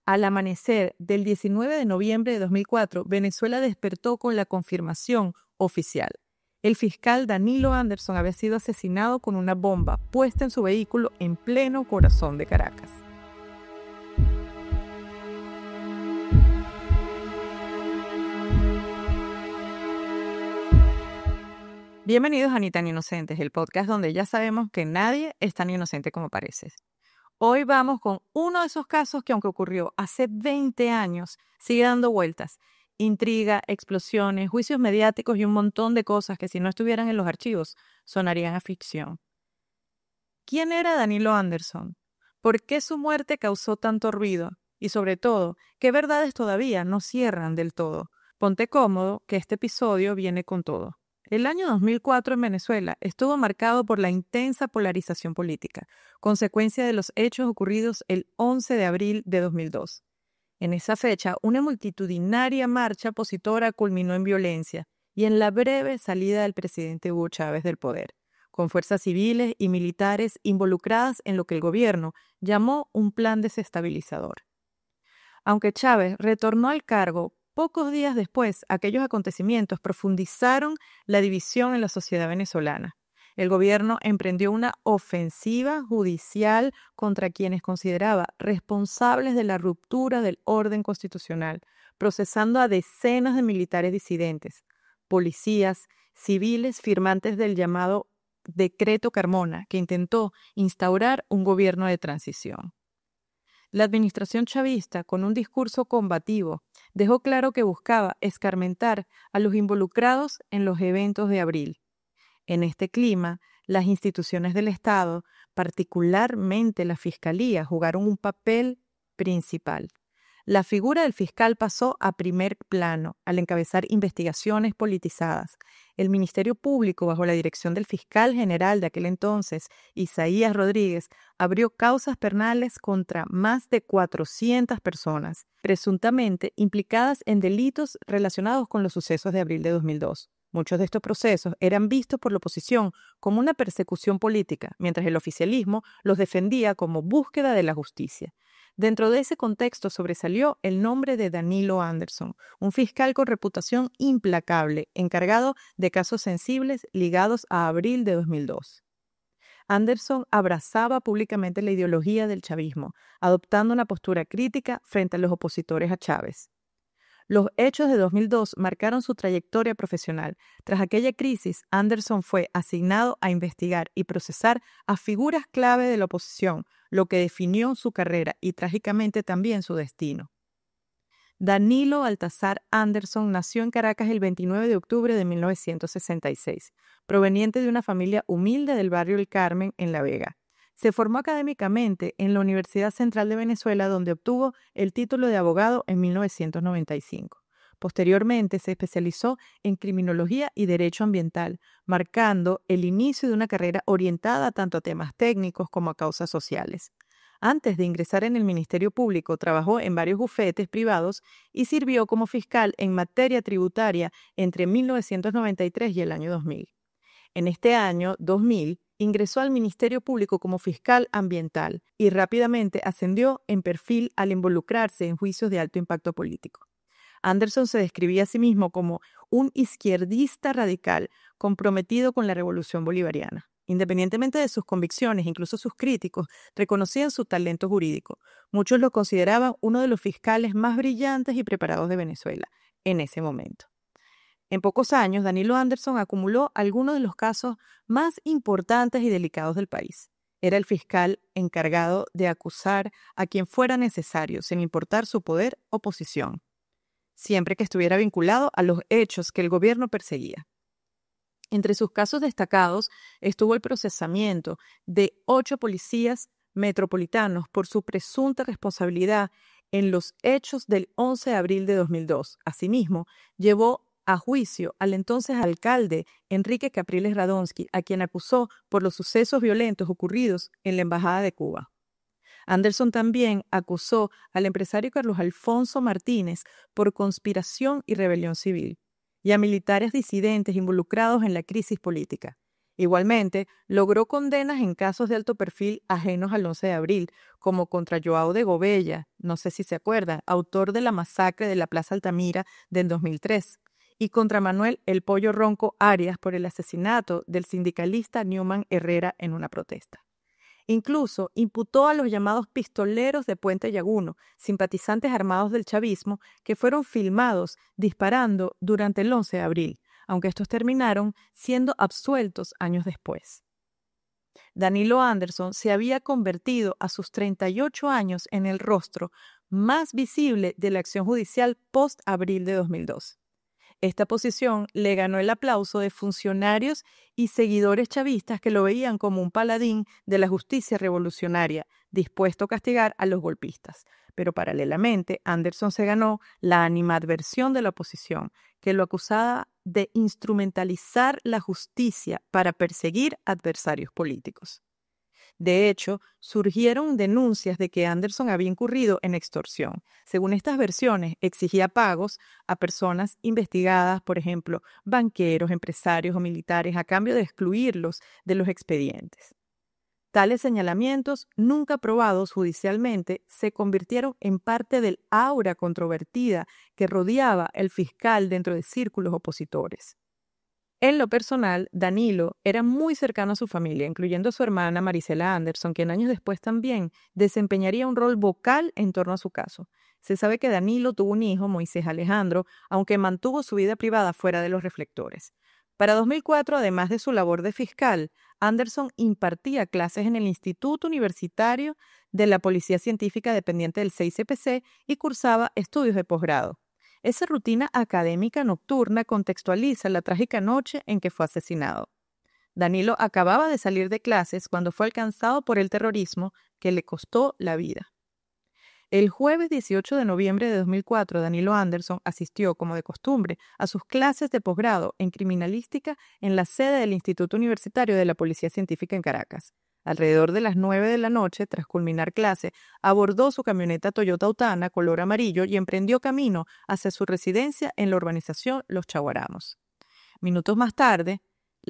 Al amanecer del 19 de noviembre de 2004, Venezuela despertó con la confirmación oficial. El fiscal Danilo Anderson había sido asesinado con una bomba puesta en su vehículo en pleno corazón de Caracas. Bienvenidos a Ni tan Inocentes, el podcast donde ya sabemos que nadie es tan inocente como parece. Hoy vamos con uno de esos casos que, aunque ocurrió hace 20 años, sigue dando vueltas. Intriga, explosiones, juicios mediáticos y un montón de cosas que, si no estuvieran en los archivos, sonarían a ficción. ¿Quién era Danilo Anderson? ¿Por qué su muerte causó tanto ruido? Y sobre todo, ¿qué verdades todavía no cierran del todo? Ponte cómodo, que este episodio viene con todo. El año 2004 en Venezuela estuvo marcado por la intensa polarización política, consecuencia de los hechos ocurridos el 11 de abril de 2002. En esa fecha, una multitudinaria marcha opositora culminó en violencia y en la breve salida del presidente Hugo Chávez del poder, con fuerzas civiles y militares involucradas en lo que el gobierno llamó un plan desestabilizador. Aunque Chávez retornó al cargo, pocos días después, aquellos acontecimientos profundizaron la división en la sociedad venezolana. El gobierno emprendió una ofensiva judicial contra quienes consideraba responsables de la ruptura del orden constitucional, procesando a decenas de militares disidentes, policías, civiles firmantes del llamado Decreto Carmona, que intentó instaurar un gobierno de transición. La administración chavista, con un discurso combativo, dejó claro que buscaba escarmentar a los involucrados en los eventos de abril. En este clima, las instituciones del Estado, particularmente la Fiscalía, jugaron un papel principal. La figura del fiscal pasó a primer plano al encabezar investigaciones politizadas. El Ministerio Público, bajo la dirección del fiscal general de aquel entonces, Isaías Rodríguez, abrió causas penales contra más de 400 personas, presuntamente implicadas en delitos relacionados con los sucesos de abril de 2002. Muchos de estos procesos eran vistos por la oposición como una persecución política, mientras el oficialismo los defendía como búsqueda de la justicia. Dentro de ese contexto sobresalió el nombre de Danilo Anderson, un fiscal con reputación implacable, encargado de casos sensibles ligados a abril de 2002. Anderson abrazaba públicamente la ideología del chavismo, adoptando una postura crítica frente a los opositores a Chávez. Los hechos de 2002 marcaron su trayectoria profesional. Tras aquella crisis, Anderson fue asignado a investigar y procesar a figuras clave de la oposición, lo que definió su carrera y trágicamente también su destino. Danilo Baltasar Anderson nació en Caracas el 29 de octubre de 1966, proveniente de una familia humilde del barrio El Carmen, en La Vega. Se formó académicamente en la Universidad Central de Venezuela, donde obtuvo el título de abogado en 1995. Posteriormente se especializó en criminología y derecho ambiental, marcando el inicio de una carrera orientada tanto a temas técnicos como a causas sociales. Antes de ingresar en el Ministerio Público, trabajó en varios bufetes privados y sirvió como fiscal en materia tributaria entre 1993 y el año 2000. En este año 2000, ingresó al Ministerio Público como fiscal ambiental y rápidamente ascendió en perfil al involucrarse en juicios de alto impacto político. Anderson se describía a sí mismo como un izquierdista radical comprometido con la revolución bolivariana. Independientemente de sus convicciones, incluso sus críticos reconocían su talento jurídico. Muchos lo consideraban uno de los fiscales más brillantes y preparados de Venezuela en ese momento. En pocos años, Danilo Anderson acumuló algunos de los casos más importantes y delicados del país. Era el fiscal encargado de acusar a quien fuera necesario, sin importar su poder o posición, siempre que estuviera vinculado a los hechos que el gobierno perseguía. Entre sus casos destacados estuvo el procesamiento de 8 policías metropolitanos por su presunta responsabilidad en los hechos del 11 de abril de 2002. Asimismo, llevó a juicio al entonces alcalde Enrique Capriles Radonsky, a quien acusó por los sucesos violentos ocurridos en la Embajada de Cuba. Anderson también acusó al empresario Carlos Alfonso Martínez por conspiración y rebelión civil, y a militares disidentes involucrados en la crisis política. Igualmente, logró condenas en casos de alto perfil ajenos al 11 de abril, como contra Joao de Gobella, no sé si se acuerda, autor de la masacre de la Plaza Altamira del 2003, y contra Manuel El Pollo Ronco Arias por el asesinato del sindicalista Newman Herrera en una protesta. Incluso imputó a los llamados pistoleros de Puente Llaguno, simpatizantes armados del chavismo, que fueron filmados disparando durante el 11 de abril, aunque estos terminaron siendo absueltos años después. Danilo Anderson se había convertido a sus 38 años en el rostro más visible de la acción judicial post-abril de 2002. Esta posición le ganó el aplauso de funcionarios y seguidores chavistas que lo veían como un paladín de la justicia revolucionaria, dispuesto a castigar a los golpistas. Pero paralelamente, Anderson se ganó la animadversión de la oposición, que lo acusaba de instrumentalizar la justicia para perseguir adversarios políticos. De hecho, surgieron denuncias de que Anderson había incurrido en extorsión. Según estas versiones, exigía pagos a personas investigadas, por ejemplo, banqueros, empresarios o militares, a cambio de excluirlos de los expedientes. Tales señalamientos, nunca probados judicialmente, se convirtieron en parte del aura controvertida que rodeaba el fiscal dentro de círculos opositores. En lo personal, Danilo era muy cercano a su familia, incluyendo a su hermana Marisela Anderson, quien años después también desempeñaría un rol vocal en torno a su caso. Se sabe que Danilo tuvo un hijo, Moisés Alejandro, aunque mantuvo su vida privada fuera de los reflectores. Para 2004, además de su labor de fiscal, Anderson impartía clases en el Instituto Universitario de la Policía Científica dependiente del CICPC y cursaba estudios de posgrado. Esa rutina académica nocturna contextualiza la trágica noche en que fue asesinado. Danilo acababa de salir de clases cuando fue alcanzado por el terrorismo que le costó la vida. El jueves 18 de noviembre de 2004, Danilo Anderson asistió, como de costumbre, a sus clases de posgrado en criminalística en la sede del Instituto Universitario de la Policía Científica en Caracas. Alrededor de las 9 de la noche, tras culminar clase, abordó su camioneta Toyota Autana color amarillo y emprendió camino hacia su residencia en la urbanización Los Chaguaramos. Minutos más tarde,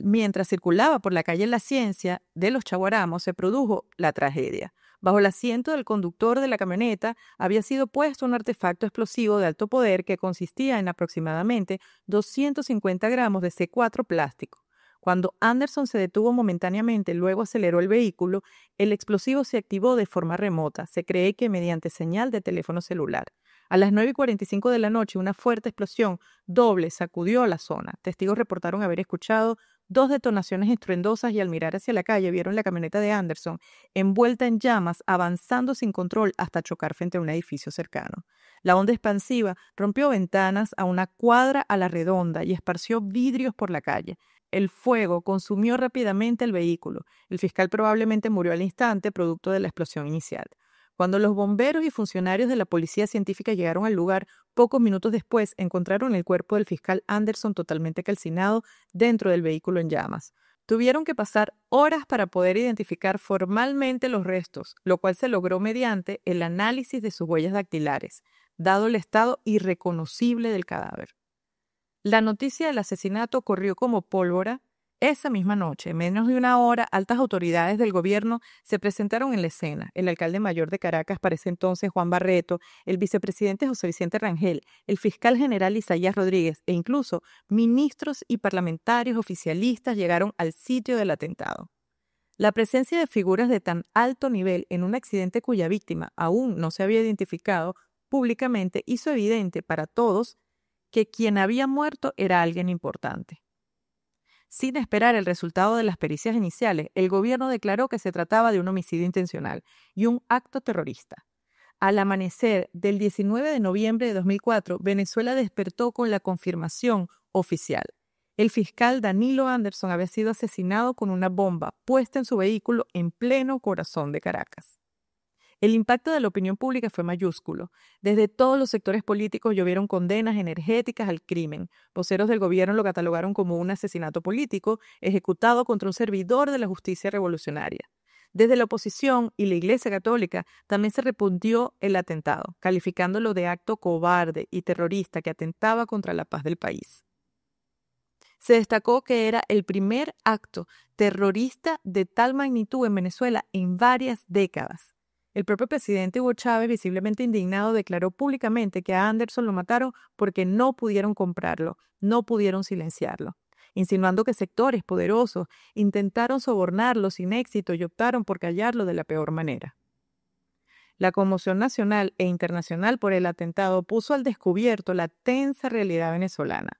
mientras circulaba por la calle La Ciencia de Los Chaguaramos, se produjo la tragedia. Bajo el asiento del conductor de la camioneta había sido puesto un artefacto explosivo de alto poder que consistía en aproximadamente 250 gramos de C4 plástico. Cuando Anderson se detuvo momentáneamente, luego aceleró el vehículo, el explosivo se activó de forma remota, se cree que mediante señal de teléfono celular. A las 9:45 de la noche, una fuerte explosión doble sacudió la zona. Testigos reportaron haber escuchado 2 detonaciones estruendosas y al mirar hacia la calle vieron la camioneta de Anderson envuelta en llamas, avanzando sin control hasta chocar frente a un edificio cercano. La onda expansiva rompió ventanas a una cuadra a la redonda y esparció vidrios por la calle. El fuego consumió rápidamente el vehículo. El fiscal probablemente murió al instante, producto de la explosión inicial. Cuando los bomberos y funcionarios de la policía científica llegaron al lugar, pocos minutos después encontraron el cuerpo del fiscal Anderson totalmente calcinado dentro del vehículo en llamas. Tuvieron que pasar horas para poder identificar formalmente los restos, lo cual se logró mediante el análisis de sus huellas dactilares, dado el estado irreconocible del cadáver. La noticia del asesinato corrió como pólvora. Esa misma noche, en menos de una hora, altas autoridades del gobierno se presentaron en la escena. El alcalde mayor de Caracas, para ese entonces Juan Barreto, el vicepresidente José Vicente Rangel, el fiscal general Isaías Rodríguez e incluso ministros y parlamentarios oficialistas llegaron al sitio del atentado. La presencia de figuras de tan alto nivel en un accidente cuya víctima aún no se había identificado públicamente hizo evidente para todos que quien había muerto era alguien importante. Sin esperar el resultado de las pericias iniciales, el gobierno declaró que se trataba de un homicidio intencional y un acto terrorista. Al amanecer del 19 de noviembre de 2004, Venezuela despertó con la confirmación oficial. El fiscal Danilo Anderson había sido asesinado con una bomba puesta en su vehículo en pleno corazón de Caracas. El impacto de la opinión pública fue mayúsculo. Desde todos los sectores políticos llovieron condenas energéticas al crimen. Voceros del gobierno lo catalogaron como un asesinato político ejecutado contra un servidor de la justicia revolucionaria. Desde la oposición y la Iglesia Católica también se repudió el atentado, calificándolo de acto cobarde y terrorista que atentaba contra la paz del país. Se destacó que era el primer acto terrorista de tal magnitud en Venezuela en varias décadas. El propio presidente Hugo Chávez, visiblemente indignado, declaró públicamente que a Anderson lo mataron porque no pudieron comprarlo, no pudieron silenciarlo, insinuando que sectores poderosos intentaron sobornarlo sin éxito y optaron por callarlo de la peor manera. La conmoción nacional e internacional por el atentado puso al descubierto la tensa realidad venezolana.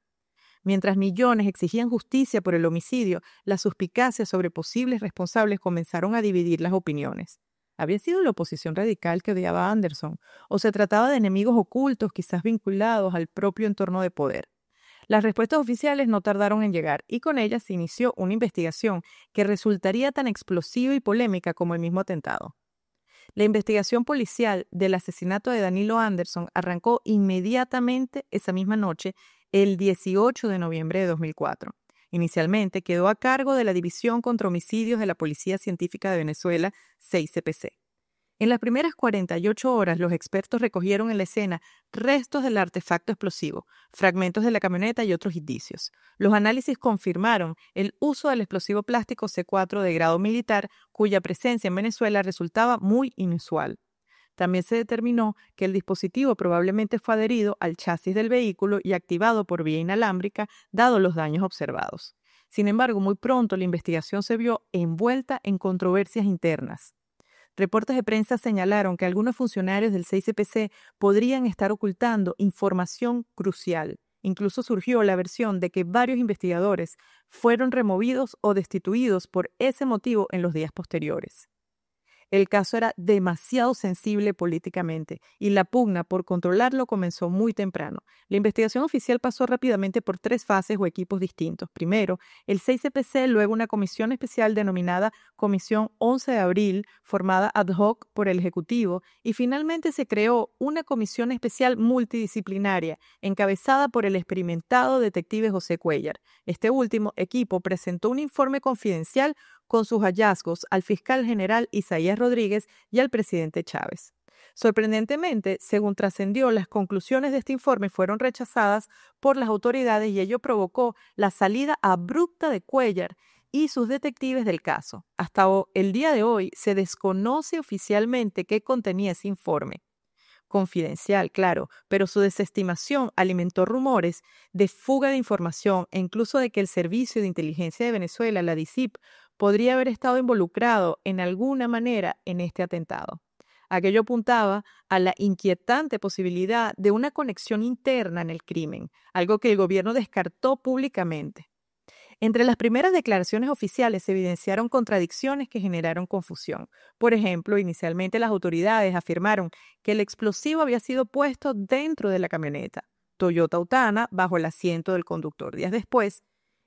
Mientras millones exigían justicia por el homicidio, las suspicacias sobre posibles responsables comenzaron a dividir las opiniones. ¿Había sido la oposición radical que odiaba a Anderson? ¿O se trataba de enemigos ocultos, quizás vinculados al propio entorno de poder? Las respuestas oficiales no tardaron en llegar y con ellas se inició una investigación que resultaría tan explosiva y polémica como el mismo atentado. La investigación policial del asesinato de Danilo Anderson arrancó inmediatamente esa misma noche, el 18 de noviembre de 2004. Inicialmente quedó a cargo de la División contra Homicidios de la Policía Científica de Venezuela, 6CPC. En las primeras 48 horas, los expertos recogieron en la escena restos del artefacto explosivo, fragmentos de la camioneta y otros indicios. Los análisis confirmaron el uso del explosivo plástico C4 de grado militar, cuya presencia en Venezuela resultaba muy inusual. También se determinó que el dispositivo probablemente fue adherido al chasis del vehículo y activado por vía inalámbrica, dado los daños observados. Sin embargo, muy pronto la investigación se vio envuelta en controversias internas. Reportes de prensa señalaron que algunos funcionarios del 6CPC podrían estar ocultando información crucial. Incluso surgió la versión de que varios investigadores fueron removidos o destituidos por ese motivo en los días posteriores. El caso era demasiado sensible políticamente y la pugna por controlarlo comenzó muy temprano. La investigación oficial pasó rápidamente por 3 fases o equipos distintos. Primero, el 6CPC, luego una comisión especial denominada Comisión 11 de Abril, formada ad hoc por el Ejecutivo, y finalmente se creó una comisión especial multidisciplinaria, encabezada por el experimentado detective José Cuéllar. Este último equipo presentó un informe confidencial con sus hallazgos al fiscal general Isaías Rodríguez y al presidente Chávez. Sorprendentemente, según trascendió, las conclusiones de este informe fueron rechazadas por las autoridades y ello provocó la salida abrupta de Cuéllar y sus detectives del caso. Hasta el día de hoy se desconoce oficialmente qué contenía ese informe. Confidencial, claro, pero su desestimación alimentó rumores de fuga de información e incluso de que el Servicio de Inteligencia de Venezuela, la DICIP, podría haber estado involucrado en alguna manera en este atentado. Aquello apuntaba a la inquietante posibilidad de una conexión interna en el crimen, algo que el gobierno descartó públicamente. Entre las primeras declaraciones oficiales se evidenciaron contradicciones que generaron confusión. Por ejemplo, inicialmente las autoridades afirmaron que el explosivo había sido puesto dentro de la camioneta Toyota Autana bajo el asiento del conductor. Días después,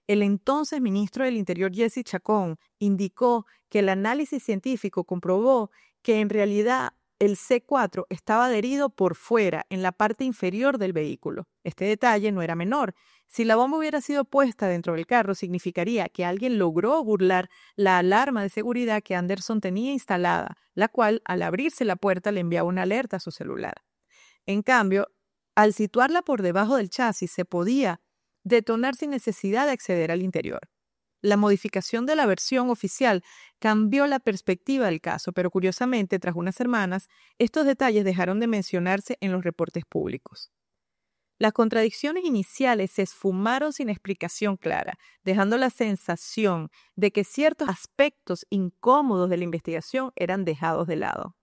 el entonces ministro del Interior, Jesse Chacón, indicó que el análisis científico comprobó que en realidad el C4 estaba adherido por fuera, en la parte inferior del vehículo. Este detalle no era menor. Si la bomba hubiera sido puesta dentro del carro, significaría que alguien logró burlar la alarma de seguridad que Anderson tenía instalada, la cual, al abrirse la puerta, le enviaba una alerta a su celular. En cambio, al situarla por debajo del chasis, se podía detonar sin necesidad de acceder al interior. La modificación de la versión oficial cambió la perspectiva del caso, pero curiosamente, tras unas semanas, estos detalles dejaron de mencionarse en los reportes públicos. Las contradicciones iniciales se esfumaron sin explicación clara, dejando la sensación de que ciertos aspectos incómodos de la investigación eran dejados de lado.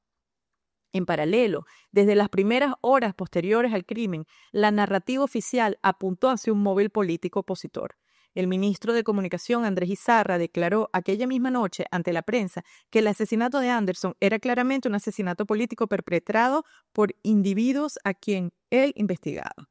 En paralelo, desde las primeras horas posteriores al crimen, la narrativa oficial apuntó hacia un móvil político opositor. El ministro de Comunicación, Andrés Izarra, declaró aquella misma noche ante la prensa que el asesinato de Anderson era claramente un asesinato político perpetrado por individuos a quien él investigaba.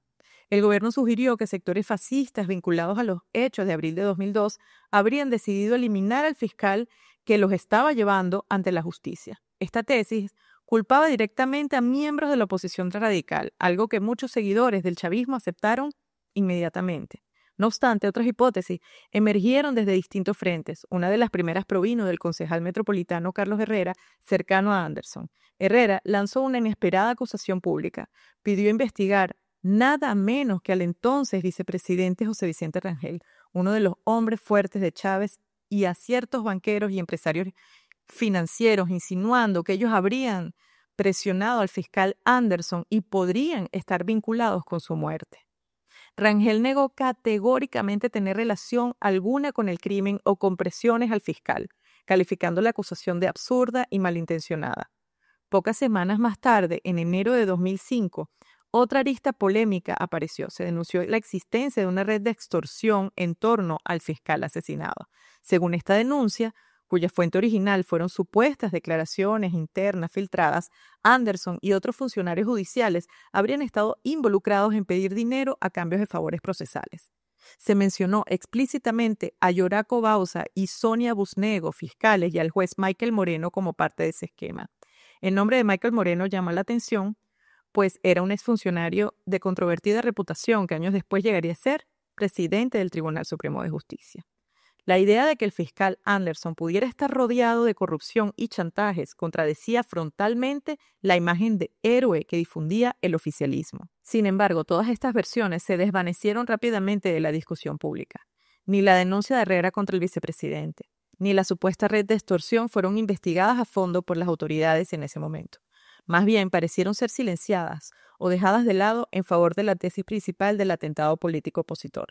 El gobierno sugirió que sectores fascistas vinculados a los hechos de abril de 2002 habrían decidido eliminar al fiscal que los estaba llevando ante la justicia. Esta tesis culpaba directamente a miembros de la oposición radical, algo que muchos seguidores del chavismo aceptaron inmediatamente. No obstante, otras hipótesis emergieron desde distintos frentes. Una de las primeras provino del concejal metropolitano Carlos Herrera, cercano a Anderson. Herrera lanzó una inesperada acusación pública. Pidió investigar nada menos que al entonces vicepresidente José Vicente Rangel, uno de los hombres fuertes de Chávez, y a ciertos banqueros y empresarios financieros, insinuando que ellos habrían presionado al fiscal Anderson y podrían estar vinculados con su muerte. Rangel negó categóricamente tener relación alguna con el crimen o con presiones al fiscal, calificando la acusación de absurda y malintencionada. Pocas semanas más tarde, en enero de 2005, otra arista polémica apareció. Se denunció la existencia de una red de extorsión en torno al fiscal asesinado. Según esta denuncia, cuya fuente original fueron supuestas declaraciones internas filtradas, Anderson y otros funcionarios judiciales habrían estado involucrados en pedir dinero a cambio de favores procesales. Se mencionó explícitamente a Yoraco Bauza y Sonia Busnego, fiscales, y al juez Michael Moreno como parte de ese esquema. El nombre de Michael Moreno llama la atención, pues era un exfuncionario de controvertida reputación que años después llegaría a ser presidente del Tribunal Supremo de Justicia. La idea de que el fiscal Anderson pudiera estar rodeado de corrupción y chantajes contradecía frontalmente la imagen de héroe que difundía el oficialismo. Sin embargo, todas estas versiones se desvanecieron rápidamente de la discusión pública. Ni la denuncia de Herrera contra el vicepresidente, ni la supuesta red de extorsión fueron investigadas a fondo por las autoridades en ese momento. Más bien, parecieron ser silenciadas o dejadas de lado en favor de la tesis principal del atentado político opositor.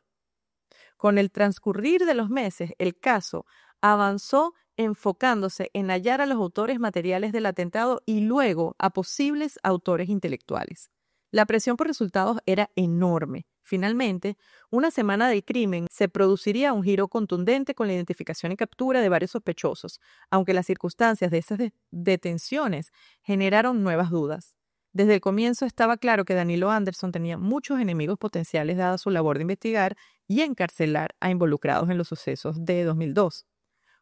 Con el transcurrir de los meses, el caso avanzó enfocándose en hallar a los autores materiales del atentado y luego a posibles autores intelectuales. La presión por resultados era enorme. Finalmente, una semana del crimen, se produciría un giro contundente con la identificación y captura de varios sospechosos, aunque las circunstancias de esas detenciones generaron nuevas dudas. Desde el comienzo estaba claro que Danilo Anderson tenía muchos enemigos potenciales dada su labor de investigar y encarcelar a involucrados en los sucesos de 2002.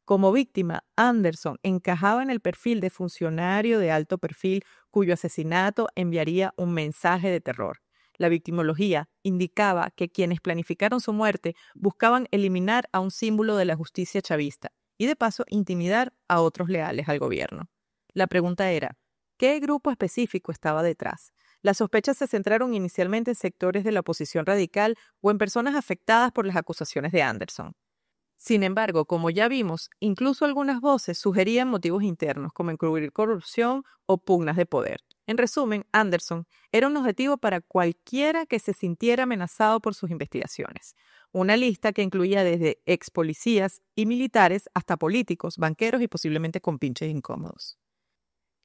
Como víctima, Anderson encajaba en el perfil de funcionario de alto perfil cuyo asesinato enviaría un mensaje de terror. La victimología indicaba que quienes planificaron su muerte buscaban eliminar a un símbolo de la justicia chavista y de paso intimidar a otros leales al gobierno. La pregunta era, ¿qué grupo específico estaba detrás? Las sospechas se centraron inicialmente en sectores de la oposición radical o en personas afectadas por las acusaciones de Anderson. Sin embargo, como ya vimos, incluso algunas voces sugerían motivos internos, como encubrir corrupción o pugnas de poder. En resumen, Anderson era un objetivo para cualquiera que se sintiera amenazado por sus investigaciones. Una lista que incluía desde ex policías y militares hasta políticos, banqueros y posiblemente compinches incómodos.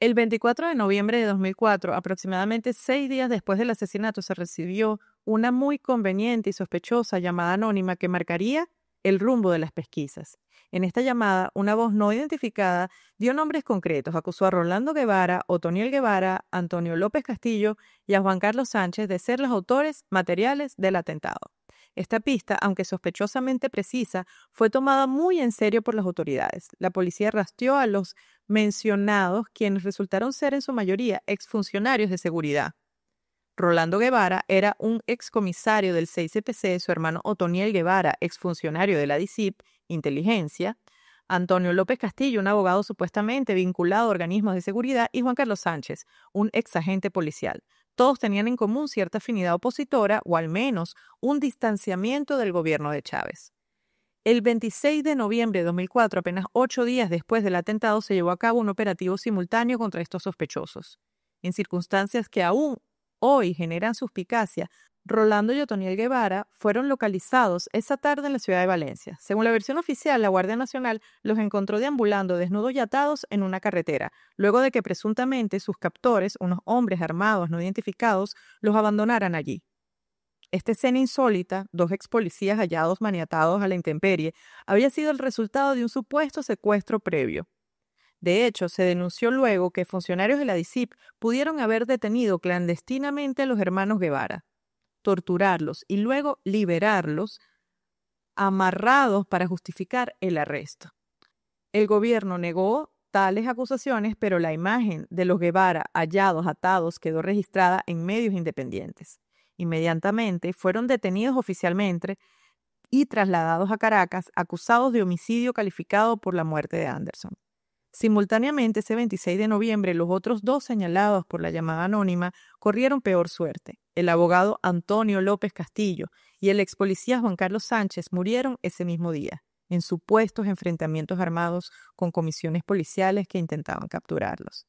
El 24 de noviembre de 2004, aproximadamente 6 días después del asesinato, se recibió una muy conveniente y sospechosa llamada anónima que marcaría el rumbo de las pesquisas. En esta llamada, una voz no identificada dio nombres concretos. Acusó a Rolando Guevara, Otoniel Guevara, Antonio López Castillo y a Juan Carlos Sánchez de ser los autores materiales del atentado. Esta pista, aunque sospechosamente precisa, fue tomada muy en serio por las autoridades. La policía rastreó a los mencionados, quienes resultaron ser en su mayoría exfuncionarios de seguridad. Rolando Guevara era un excomisario del 6CPC, su hermano Otoniel Guevara, exfuncionario de la DICIP, Inteligencia, Antonio López Castillo, un abogado supuestamente vinculado a organismos de seguridad, y Juan Carlos Sánchez, un exagente policial. Todos tenían en común cierta afinidad opositora o al menos un distanciamiento del gobierno de Chávez. El 26 de noviembre de 2004, apenas 8 días después del atentado, se llevó a cabo un operativo simultáneo contra estos sospechosos. En circunstancias que aún hoy generan suspicacia, Rolando y Otoniel Guevara fueron localizados esa tarde en la ciudad de Valencia. Según la versión oficial, la Guardia Nacional los encontró deambulando desnudos y atados en una carretera, luego de que presuntamente sus captores, unos hombres armados no identificados, los abandonaran allí. Esta escena insólita, 2 ex policías hallados maniatados a la intemperie, había sido el resultado de un supuesto secuestro previo. De hecho, se denunció luego que funcionarios de la DICIP pudieron haber detenido clandestinamente a los hermanos Guevara, torturarlos y luego liberarlos amarrados para justificar el arresto. El gobierno negó tales acusaciones, pero la imagen de los Guevara hallados atados quedó registrada en medios independientes. Inmediatamente fueron detenidos oficialmente y trasladados a Caracas, acusados de homicidio calificado por la muerte de Anderson. Simultáneamente, ese 26 de noviembre, los otros 2 señalados por la llamada anónima corrieron peor suerte. el abogado Antonio López Castillo y el ex policía Juan Carlos Sánchez murieron ese mismo día, en supuestos enfrentamientos armados con comisiones policiales que intentaban capturarlos.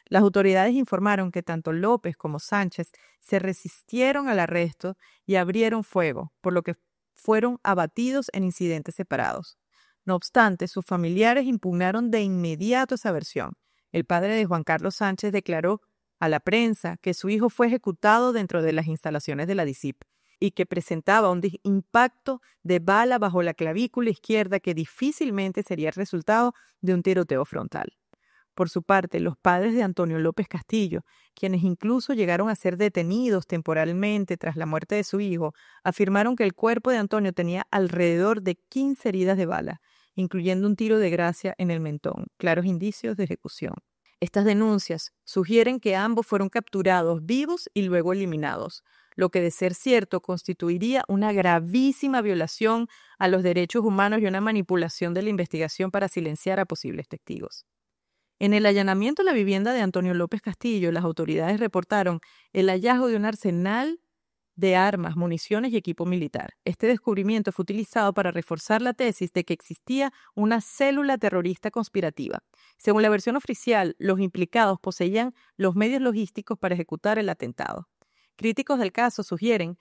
Las autoridades informaron que tanto López como Sánchez se resistieron al arresto y abrieron fuego, por lo que fueron abatidos en incidentes separados. No obstante, sus familiares impugnaron de inmediato esa versión. El padre de Juan Carlos Sánchez declaró a la prensa que su hijo fue ejecutado dentro de las instalaciones de la DICIP y que presentaba un impacto de bala bajo la clavícula izquierda que difícilmente sería el resultado de un tiroteo frontal. Por su parte, los padres de Antonio López Castillo, quienes incluso llegaron a ser detenidos temporalmente tras la muerte de su hijo, afirmaron que el cuerpo de Antonio tenía alrededor de 15 heridas de bala, incluyendo un tiro de gracia en el mentón, claros indicios de ejecución. Estas denuncias sugieren que ambos fueron capturados vivos y luego eliminados, lo que de ser cierto constituiría una gravísima violación a los derechos humanos y una manipulación de la investigación para silenciar a posibles testigos. En el allanamiento a la vivienda de Antonio López Castillo, las autoridades reportaron el hallazgo de un arsenal de armas, municiones y equipo militar. Este descubrimiento fue utilizado para reforzar la tesis de que existía una célula terrorista conspirativa. Según la versión oficial, los implicados poseían los medios logísticos para ejecutar el atentado. Críticos del caso sugieren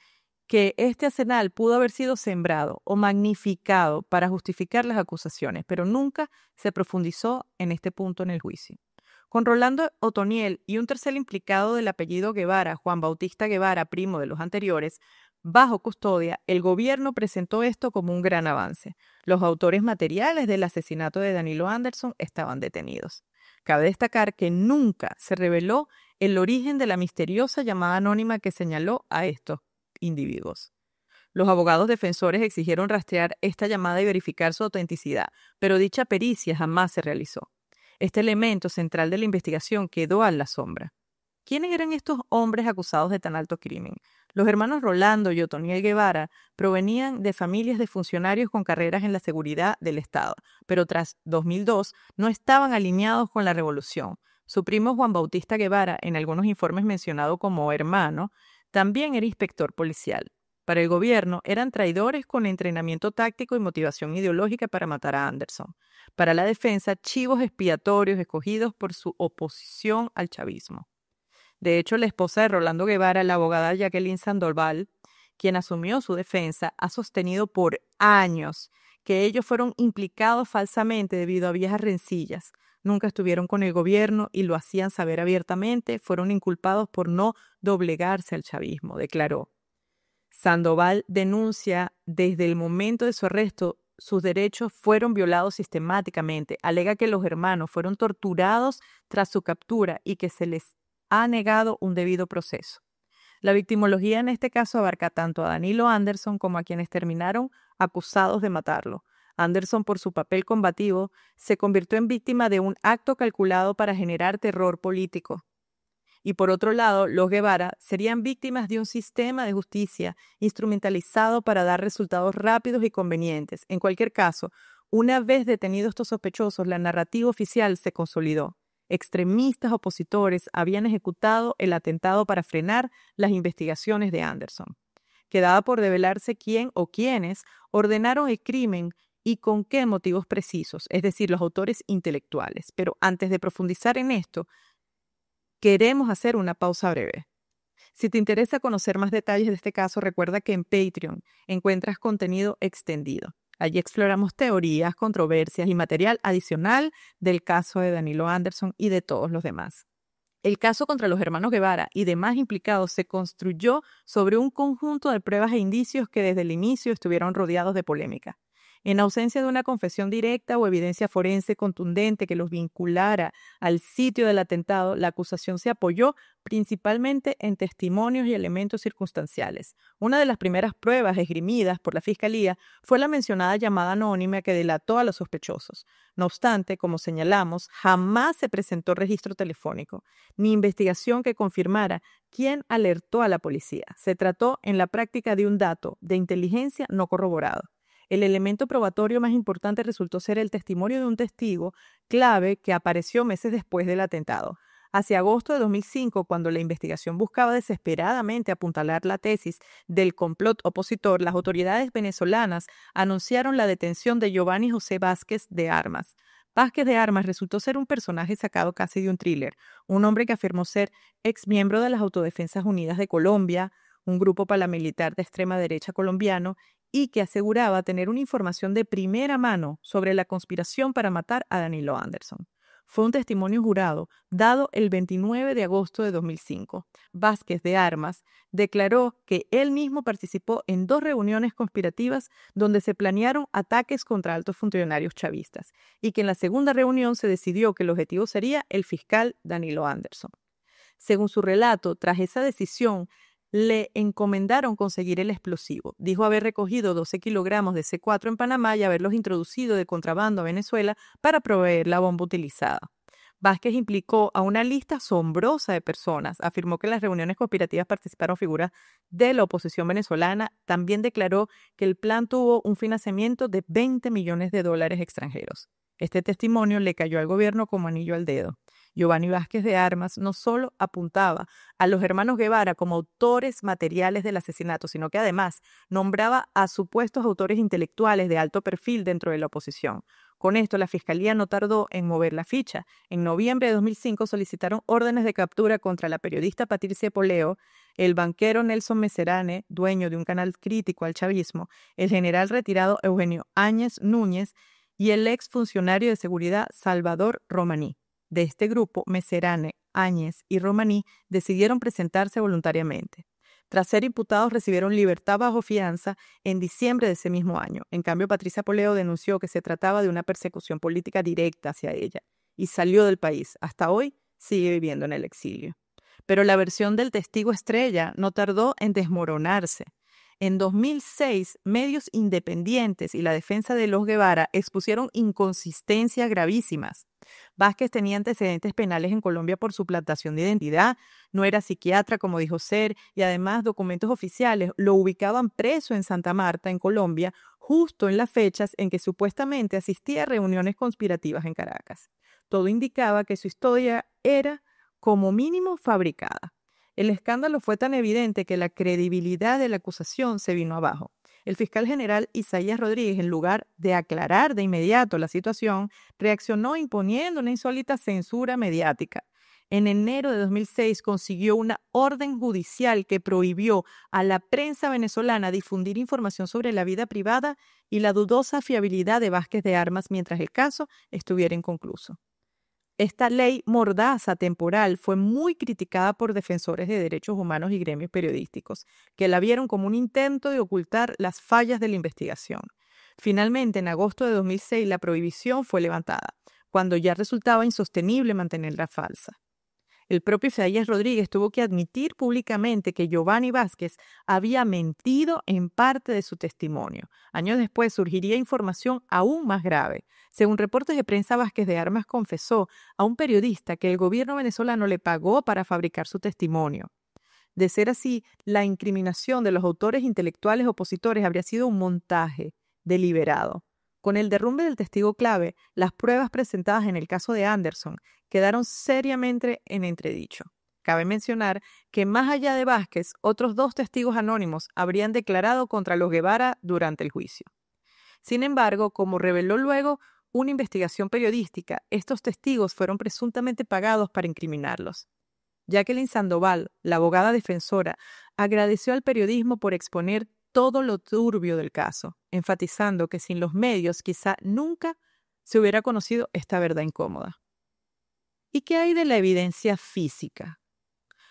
que este arsenal pudo haber sido sembrado o magnificado para justificar las acusaciones, pero nunca se profundizó en este punto en el juicio. Con Rolando Otoniel y un tercer implicado del apellido Guevara, Juan Bautista Guevara, primo de los anteriores, bajo custodia, el gobierno presentó esto como un gran avance. Los autores materiales del asesinato de Danilo Anderson estaban detenidos. Cabe destacar que nunca se reveló el origen de la misteriosa llamada anónima que señaló a estos individuos. Los abogados defensores exigieron rastrear esta llamada y verificar su autenticidad, pero dicha pericia jamás se realizó. Este elemento central de la investigación quedó a la sombra. ¿Quiénes eran estos hombres acusados de tan alto crimen? Los hermanos Rolando y Otoniel Guevara provenían de familias de funcionarios con carreras en la seguridad del Estado, pero tras 2002 no estaban alineados con la revolución. Su primo Juan Bautista Guevara, en algunos informes mencionado como hermano, también era inspector policial. Para el gobierno, eran traidores con entrenamiento táctico y motivación ideológica para matar a Anderson. Para la defensa, chivos expiatorios escogidos por su oposición al chavismo. De hecho, la esposa de Rolando Guevara, la abogada Jacqueline Sandoval, quien asumió su defensa, ha sostenido por años que ellos fueron implicados falsamente debido a viejas rencillas. Nunca estuvieron con el gobierno y lo hacían saber abiertamente. Fueron inculpados por no doblegarse al chavismo, declaró. Sandoval denuncia desde el momento de su arresto sus derechos fueron violados sistemáticamente. Alega que los hermanos fueron torturados tras su captura y que se les ha negado un debido proceso. La victimología en este caso abarca tanto a Danilo Anderson como a quienes terminaron acusados de matarlo. Anderson, por su papel combativo, se convirtió en víctima de un acto calculado para generar terror político. Y por otro lado, los Guevara serían víctimas de un sistema de justicia instrumentalizado para dar resultados rápidos y convenientes. En cualquier caso, una vez detenidos estos sospechosos, la narrativa oficial se consolidó. Extremistas opositores habían ejecutado el atentado para frenar las investigaciones de Anderson. Quedaba por develarse quién o quiénes ordenaron el crimen y con qué motivos precisos, es decir, los autores intelectuales. Pero antes de profundizar en esto, queremos hacer una pausa breve. Si te interesa conocer más detalles de este caso, recuerda que en Patreon encuentras contenido extendido. Allí exploramos teorías, controversias y material adicional del caso de Danilo Anderson y de todos los demás. El caso contra los hermanos Guevara y demás implicados se construyó sobre un conjunto de pruebas e indicios que desde el inicio estuvieron rodeados de polémica. En ausencia de una confesión directa o evidencia forense contundente que los vinculara al sitio del atentado, la acusación se apoyó principalmente en testimonios y elementos circunstanciales. Una de las primeras pruebas esgrimidas por la Fiscalía fue la mencionada llamada anónima que delató a los sospechosos. No obstante, como señalamos, jamás se presentó registro telefónico, ni investigación que confirmara quién alertó a la policía. Se trató en la práctica de un dato de inteligencia no corroborado. El elemento probatorio más importante resultó ser el testimonio de un testigo clave que apareció meses después del atentado. Hacia agosto de 2005, cuando la investigación buscaba desesperadamente apuntalar la tesis del complot opositor, las autoridades venezolanas anunciaron la detención de Giovanni José Vázquez de Armas. Vázquez de Armas resultó ser un personaje sacado casi de un thriller, un hombre que afirmó ser exmiembro de las Autodefensas Unidas de Colombia, un grupo paramilitar de extrema derecha colombiano, y que aseguraba tener una información de primera mano sobre la conspiración para matar a Danilo Anderson. Fue un testimonio jurado dado el 29 de agosto de 2005. Vázquez de Armas declaró que él mismo participó en 2 reuniones conspirativas donde se planearon ataques contra altos funcionarios chavistas y que en la segunda reunión se decidió que el objetivo sería el fiscal Danilo Anderson. Según su relato, tras esa decisión, le encomendaron conseguir el explosivo. Dijo haber recogido 12 kilogramos de C4 en Panamá y haberlos introducido de contrabando a Venezuela para proveer la bomba utilizada. Vázquez implicó a una lista asombrosa de personas. Afirmó que en las reuniones conspirativas participaron figuras de la oposición venezolana. También declaró que el plan tuvo un financiamiento de $20 millones extranjeros. Este testimonio le cayó al gobierno como anillo al dedo. Giovanni Vázquez de Armas no solo apuntaba a los hermanos Guevara como autores materiales del asesinato, sino que además nombraba a supuestos autores intelectuales de alto perfil dentro de la oposición. Con esto, la Fiscalía no tardó en mover la ficha. En noviembre de 2005 solicitaron órdenes de captura contra la periodista Patricia Poleo, el banquero Nelson Messerane, dueño de un canal crítico al chavismo, el general retirado Eugenio Áñez Núñez y el exfuncionario de seguridad Salvador Romaní. De este grupo, Messerane, Áñez y Romaní decidieron presentarse voluntariamente. Tras ser imputados, recibieron libertad bajo fianza en diciembre de ese mismo año. En cambio, Patricia Poleo denunció que se trataba de una persecución política directa hacia ella y salió del país. Hasta hoy sigue viviendo en el exilio. Pero la versión del testigo estrella no tardó en desmoronarse. En 2006, medios independientes y la defensa de los Guevara expusieron inconsistencias gravísimas. Vázquez tenía antecedentes penales en Colombia por suplantación de identidad, no era psiquiatra como dijo ser, y además documentos oficiales lo ubicaban preso en Santa Marta, en Colombia, justo en las fechas en que supuestamente asistía a reuniones conspirativas en Caracas. Todo indicaba que su historia era, como mínimo, fabricada. El escándalo fue tan evidente que la credibilidad de la acusación se vino abajo. El fiscal general Isaías Rodríguez, en lugar de aclarar de inmediato la situación, reaccionó imponiendo una insólita censura mediática. En enero de 2006 consiguió una orden judicial que prohibió a la prensa venezolana difundir información sobre la vida privada y la dudosa fiabilidad de Vázquez de Armas mientras el caso estuviera inconcluso. Esta ley mordaza temporal fue muy criticada por defensores de derechos humanos y gremios periodísticos, que la vieron como un intento de ocultar las fallas de la investigación. Finalmente, en agosto de 2006, la prohibición fue levantada, cuando ya resultaba insostenible mantenerla falsa. El propio Isaías Rodríguez tuvo que admitir públicamente que Giovanni Vázquez había mentido en parte de su testimonio. Años después surgiría información aún más grave. Según reportes de prensa, Vázquez de Armas confesó a un periodista que el gobierno venezolano le pagó para fabricar su testimonio. De ser así, la incriminación de los autores intelectuales opositores habría sido un montaje deliberado. Con el derrumbe del testigo clave, las pruebas presentadas en el caso de Anderson quedaron seriamente en entredicho. Cabe mencionar que más allá de Vázquez, otros 2 testigos anónimos habrían declarado contra los Guevara durante el juicio. Sin embargo, como reveló luego una investigación periodística, estos testigos fueron presuntamente pagados para incriminarlos. Jacqueline Sandoval, la abogada defensora, agradeció al periodismo por exponer todo lo turbio del caso, enfatizando que sin los medios quizá nunca se hubiera conocido esta verdad incómoda. ¿Y qué hay de la evidencia física?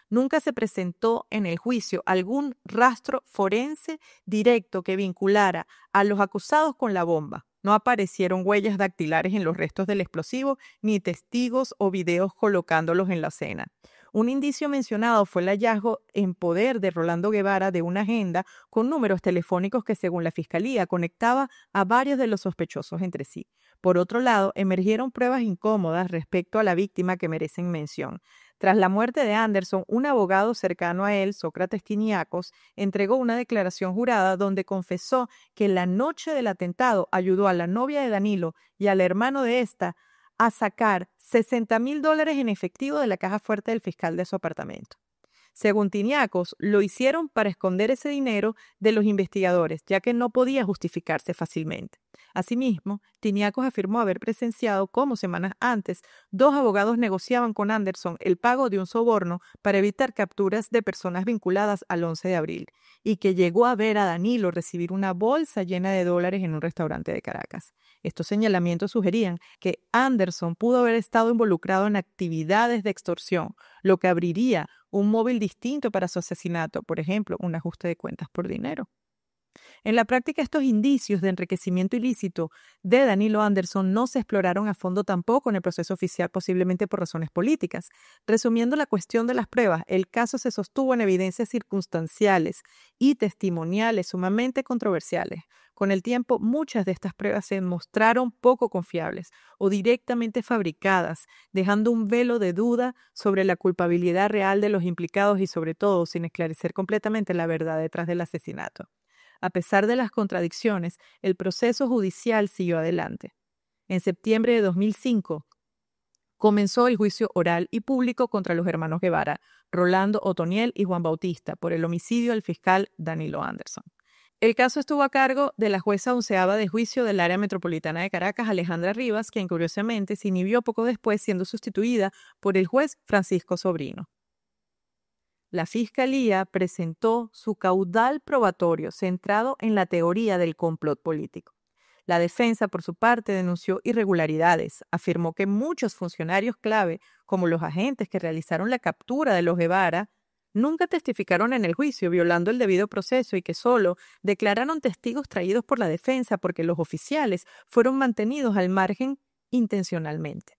Nunca se presentó en el juicio algún rastro forense directo que vinculara a los acusados con la bomba. No aparecieron huellas dactilares en los restos del explosivo, ni testigos o videos colocándolos en la escena. Un indicio mencionado fue el hallazgo en poder de Rolando Guevara de una agenda con números telefónicos que, según la Fiscalía, conectaba a varios de los sospechosos entre sí. Por otro lado, emergieron pruebas incómodas respecto a la víctima que merecen mención. Tras la muerte de Anderson, un abogado cercano a él, Sócrates Quiniacos, entregó una declaración jurada donde confesó que la noche del atentado ayudó a la novia de Danilo y al hermano de esta a sacar $60,000 en efectivo de la caja fuerte del fiscal de su apartamento. Según Tiniakos, lo hicieron para esconder ese dinero de los investigadores, ya que no podía justificarse fácilmente. Asimismo, Tiniakos afirmó haber presenciado cómo semanas antes 2 abogados negociaban con Anderson el pago de un soborno para evitar capturas de personas vinculadas al 11 de abril y que llegó a ver a Danilo recibir una bolsa llena de dólares en un restaurante de Caracas. Estos señalamientos sugerían que Anderson pudo haber estado involucrado en actividades de extorsión, lo que abriría un móvil distinto para su asesinato, por ejemplo, un ajuste de cuentas por dinero. En la práctica, estos indicios de enriquecimiento ilícito de Danilo Anderson no se exploraron a fondo tampoco en el proceso oficial, posiblemente por razones políticas. Resumiendo la cuestión de las pruebas, el caso se sostuvo en evidencias circunstanciales y testimoniales sumamente controversiales. Con el tiempo, muchas de estas pruebas se mostraron poco confiables o directamente fabricadas, dejando un velo de duda sobre la culpabilidad real de los implicados y, sobre todo, sin esclarecer completamente la verdad detrás del asesinato. A pesar de las contradicciones, el proceso judicial siguió adelante. En septiembre de 2005, comenzó el juicio oral y público contra los hermanos Guevara, Rolando Otoniel y Juan Bautista, por el homicidio del fiscal Danilo Anderson. El caso estuvo a cargo de la jueza 11ª de juicio del área metropolitana de Caracas, Alejandra Rivas, quien curiosamente se inhibió poco después, siendo sustituida por el juez Francisco Sobrino. La Fiscalía presentó su caudal probatorio centrado en la teoría del complot político. La defensa, por su parte, denunció irregularidades. Afirmó que muchos funcionarios clave, como los agentes que realizaron la captura de los Guevara, nunca testificaron en el juicio, violando el debido proceso, y que solo declararon testigos traídos por la defensa porque los oficiales fueron mantenidos al margen intencionalmente.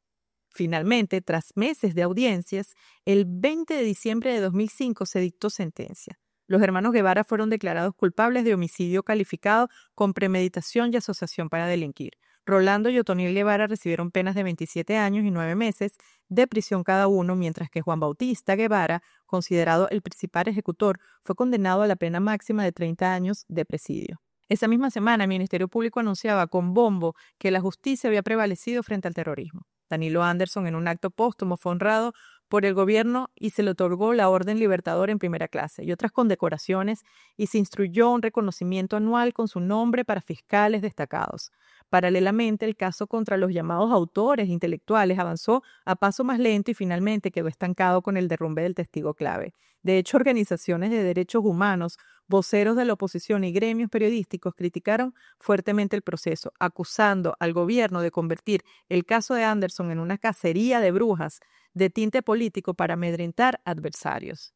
Finalmente, tras meses de audiencias, el 20 de diciembre de 2005 se dictó sentencia. Los hermanos Guevara fueron declarados culpables de homicidio calificado con premeditación y asociación para delinquir. Rolando y Otoniel Guevara recibieron penas de 27 años y 9 meses de prisión cada uno, mientras que Juan Bautista Guevara, considerado el principal ejecutor, fue condenado a la pena máxima de 30 años de presidio. Esa misma semana, el Ministerio Público anunciaba con bombo que la justicia había prevalecido frente al terrorismo. Danilo Anderson, en un acto póstumo, fue honrado por el gobierno y se le otorgó la Orden Libertador en primera clase y otras condecoraciones, y se instruyó un reconocimiento anual con su nombre para fiscales destacados. Paralelamente, el caso contra los llamados autores intelectuales avanzó a paso más lento y finalmente quedó estancado con el derrumbe del testigo clave. De hecho, organizaciones de derechos humanos, voceros de la oposición y gremios periodísticos criticaron fuertemente el proceso, acusando al gobierno de convertir el caso de Anderson en una cacería de brujas de tinte político para amedrentar adversarios.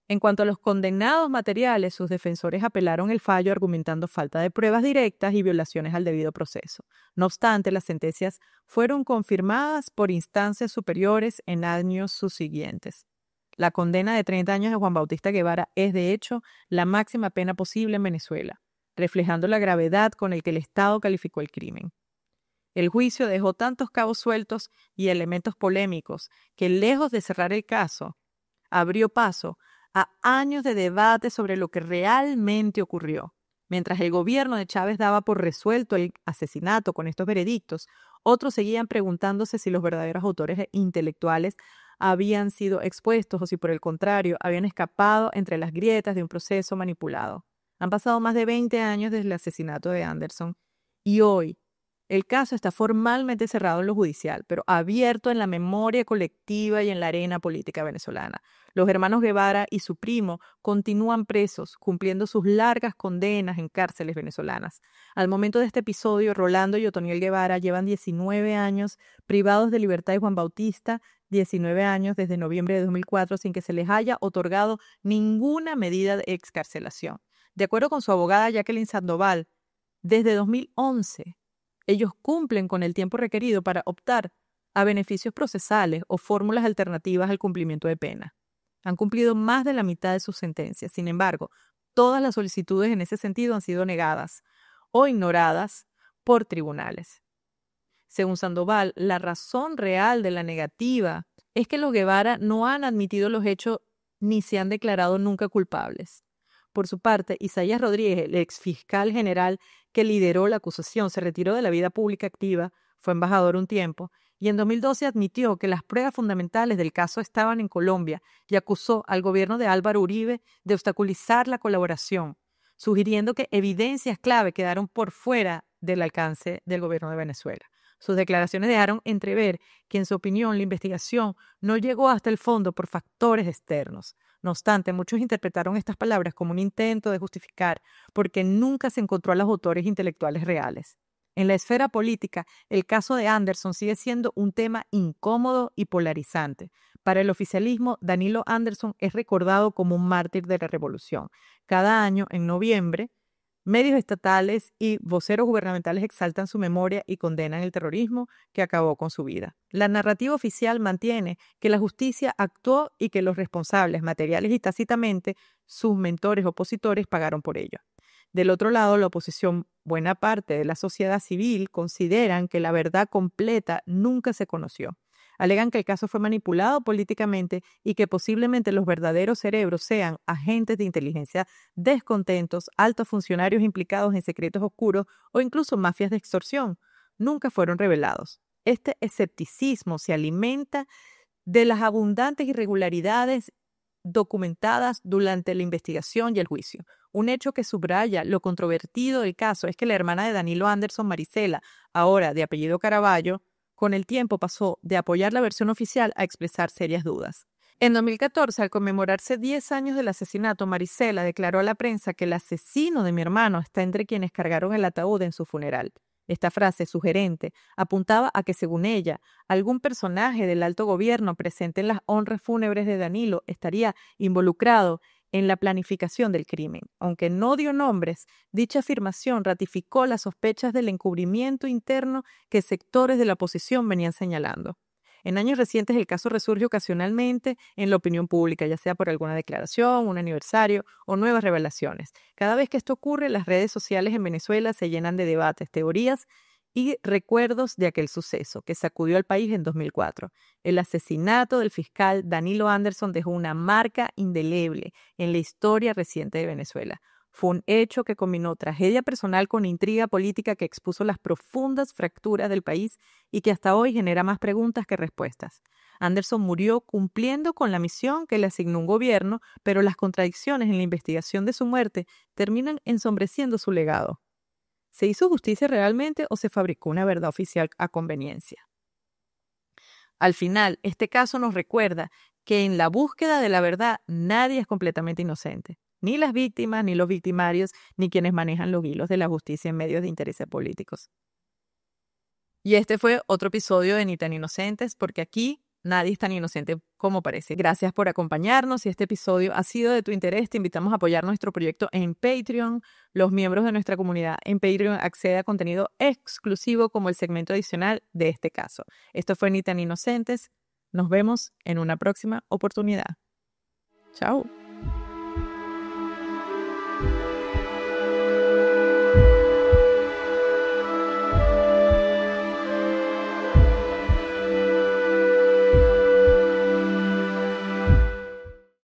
En cuanto a los condenados materiales, sus defensores apelaron el fallo argumentando falta de pruebas directas y violaciones al debido proceso. No obstante, las sentencias fueron confirmadas por instancias superiores en años subsiguientes. La condena de 30 años de Juan Bautista Guevara es, de hecho, la máxima pena posible en Venezuela, reflejando la gravedad con la que el Estado calificó el crimen. El juicio dejó tantos cabos sueltos y elementos polémicos que, lejos de cerrar el caso, abrió paso a años de debate sobre lo que realmente ocurrió. Mientras el gobierno de Chávez daba por resuelto el asesinato con estos veredictos, otros seguían preguntándose si los verdaderos autores intelectuales habían sido expuestos o si, por el contrario, habían escapado entre las grietas de un proceso manipulado. Han pasado más de 20 años desde el asesinato de Anderson y hoy el caso está formalmente cerrado en lo judicial, pero abierto en la memoria colectiva y en la arena política venezolana. Los hermanos Guevara y su primo continúan presos, cumpliendo sus largas condenas en cárceles venezolanas. Al momento de este episodio, Rolando y Otoniel Guevara llevan 19 años privados de libertad y Juan Bautista 19 años desde noviembre de 2004 sin que se les haya otorgado ninguna medida de excarcelación. De acuerdo con su abogada Jacqueline Sandoval, desde 2011, ellos cumplen con el tiempo requerido para optar a beneficios procesales o fórmulas alternativas al cumplimiento de pena. Han cumplido más de la mitad de sus sentencias. Sin embargo, todas las solicitudes en ese sentido han sido negadas o ignoradas por tribunales. Según Sandoval, la razón real de la negativa es que los Guevara no han admitido los hechos ni se han declarado nunca culpables. Por su parte, Isaías Rodríguez, el exfiscal general que lideró la acusación, se retiró de la vida pública activa fue embajador un tiempo, y en 2012 admitió que las pruebas fundamentales del caso estaban en Colombia y acusó al gobierno de Álvaro Uribe de obstaculizar la colaboración, sugiriendo que evidencias clave quedaron por fuera del alcance del gobierno de Venezuela. Sus declaraciones dejaron entrever que, en su opinión, la investigación no llegó hasta el fondo por factores externos. No obstante, muchos interpretaron estas palabras como un intento de justificar porque nunca se encontró a los autores intelectuales reales. En la esfera política, el caso de Anderson sigue siendo un tema incómodo y polarizante. Para el oficialismo, Danilo Anderson es recordado como un mártir de la revolución. Cada año, en noviembre, medios estatales y voceros gubernamentales exaltan su memoria y condenan el terrorismo que acabó con su vida. La narrativa oficial mantiene que la justicia actuó y que los responsables, materiales y tácitamente, sus mentores opositores, pagaron por ello. Del otro lado, la oposición, buena parte de la sociedad civil, consideran que la verdad completa nunca se conoció. Alegan que el caso fue manipulado políticamente y que posiblemente los verdaderos cerebros sean agentes de inteligencia descontentos, altos funcionarios implicados en secretos oscuros o incluso mafias de extorsión. Nunca fueron revelados. Este escepticismo se alimenta de las abundantes irregularidades documentadas durante la investigación y el juicio. Un hecho que subraya lo controvertido del caso es que la hermana de Danilo Anderson, Marisela, ahora de apellido Caraballo, con el tiempo pasó de apoyar la versión oficial a expresar serias dudas. En 2014, al conmemorarse 10 años del asesinato, Marisela declaró a la prensa que el asesino de mi hermano está entre quienes cargaron el ataúd en su funeral. Esta frase sugerente apuntaba a que, según ella, algún personaje del alto gobierno presente en las honras fúnebres de Danilo estaría involucrado en la planificación del crimen. Aunque no dio nombres, dicha afirmación ratificó las sospechas del encubrimiento interno que sectores de la oposición venían señalando. En años recientes el caso resurge ocasionalmente en la opinión pública, ya sea por alguna declaración, un aniversario o nuevas revelaciones. Cada vez que esto ocurre, las redes sociales en Venezuela se llenan de debates, teorías y recuerdos de aquel suceso que sacudió al país en 2004. El asesinato del fiscal Danilo Anderson dejó una marca indeleble en la historia reciente de Venezuela. Fue un hecho que combinó tragedia personal con intriga política que expuso las profundas fracturas del país y que hasta hoy genera más preguntas que respuestas. Anderson murió cumpliendo con la misión que le asignó un gobierno, pero las contradicciones en la investigación de su muerte terminan ensombreciendo su legado. ¿Se hizo justicia realmente o se fabricó una verdad oficial a conveniencia? Al final, este caso nos recuerda que en la búsqueda de la verdad nadie es completamente inocente. Ni las víctimas, ni los victimarios, ni quienes manejan los hilos de la justicia en medios de intereses políticos. Y este fue otro episodio de Ni tan inocentes, porque aquí nadie es tan inocente como parece. Gracias por acompañarnos. Si este episodio ha sido de tu interés, te invitamos a apoyar nuestro proyecto en Patreon. Los miembros de nuestra comunidad en Patreon acceden a contenido exclusivo como el segmento adicional de este caso. Esto fue Ni tan inocentes. Nos vemos en una próxima oportunidad. Chao.